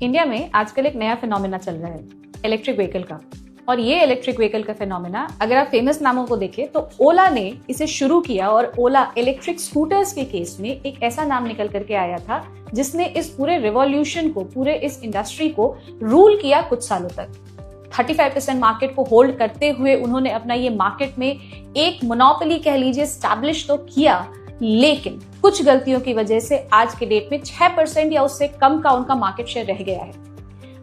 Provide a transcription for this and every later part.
India में आजकल एक नया फिनोमेना चल रहा है इलेक्ट्रिक व्हीकल का। और ये इलेक्ट्रिक व्हीकल का फिनोमेना अगर आप फेमस नामों को देखें तो ओला ने इसे शुरू किया और ओला इलेक्ट्रिक स्कूटर्स के केस में एक ऐसा नाम निकल करके आया था जिसने इस पूरे रिवॉल्यूशन को, पूरे इस इंडस्ट्री को रूल किया कुछ सालों तक। 35% मार्केट को होल्ड करते हुए उन्होंने अपना ये मार्केट में एक मोनोपोली कह लीजिए स्टैब्लिश तो किया, लेकिन कुछ गलतियों की वजह से आज के डेट में 6% या उससे कम का उनका मार्केट शेयर रह गया है।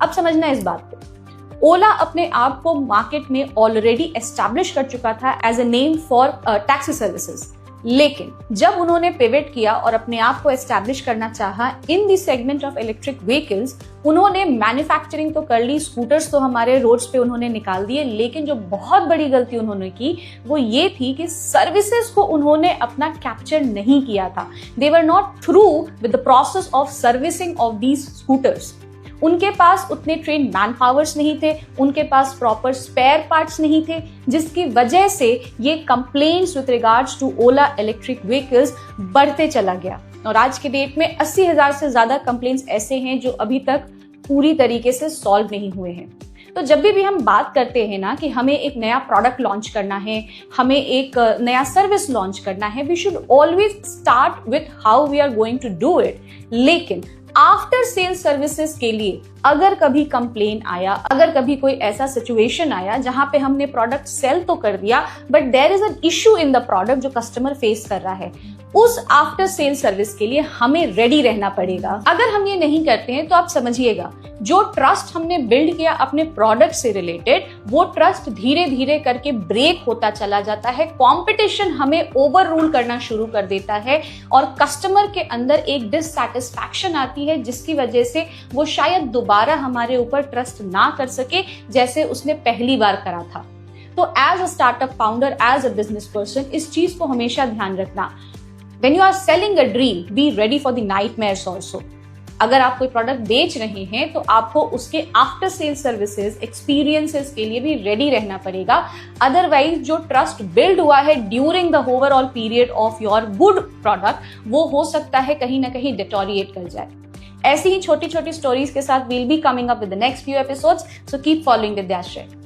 अब समझना इस बात को, ओला अपने आप को मार्केट में ऑलरेडी एस्टैब्लिश कर चुका था as a name for taxi services, लेकिन जब उन्होंने पिवट किया और अपने आप को एस्टैब्लिश करना चाहा in the segment of electric vehicles, उन्होंने मैन्युफैक्चरिंग तो कर ली, स्कूटर्स तो हमारे रोड्स पे उन्होंने निकाल दिए, लेकिन जो बहुत बड़ी गलती उन्होंने की वो ये थी कि सर्विसेज को उन्होंने अपना कैप्चर नहीं किया था। They were not through with the process of servicing of these scooters. उनके पास उतने ट्रेन मैन पावर्स नहीं थे, उनके पास प्रॉपर स्पेयर पार्ट्स नहीं थे, जिसकी वजह से ये complaints with regards to Ola electric vehicles बढ़ते चला गया। और आज के डेट में 80,000 से ज्यादा कंप्लेंट्स ऐसे हैं जो अभी तक पूरी तरीके से सॉल्व नहीं हुए हैं। तो जब भी हम बात करते हैं ना कि हमें एक नया प्रोडक्ट लॉन्च करना है, हमें एक नया सर्विस लॉन्च करना है, we should always start with how we are going to do it. लेकिन आफ्टर सेल सर्विसेज के लिए अगर कभी कंप्लेन आया, अगर कभी कोई ऐसा सिचुएशन आया जहां पे हमने प्रोडक्ट सेल तो कर दिया but there is an issue in the product जो कस्टमर फेस कर रहा है, उस आफ्टर सेल सर्विस के लिए हमें रेडी रहना पड़ेगा। अगर हम ये नहीं करते हैं तो आप समझिएगा जो ट्रस्ट हमने बिल्ड किया अपने प्रोडक्ट से रिलेटेड, वो ट्रस्ट धीरे धीरे करके ब्रेक होता चला जाता है। कंपटीशन हमें ओवर रूल करना शुरू कर देता है और कस्टमर के अंदर एक डिससैटिस्फैक्शन आती है जिसकी वजह से वो शायद दोबारा हमारे ऊपर ट्रस्ट ना कर सके जैसे उसने पहली बार करा था। तो as a startup founder, as a business person, इस चीज को हमेशा ध्यान रखना। When you are selling a dream, be ready for the nightmares also. अगर आप कोई प्रोडक्ट बेच रहे हैं तो आपको उसके आफ्टर सेल सर्विसेज, एक्सपीरियंसेस के लिए भी रेडी रहना पड़ेगा। अदरवाइज जो ट्रस्ट बिल्ड हुआ है during the overall period of your good product, वो हो सकता है कहीं ना कहीं डिटोरिएट कर जाए। ऐसी ही छोटी छोटी स्टोरीज के साथ we'll be coming up with the next few episodes, so keep following Vidyaश्रय।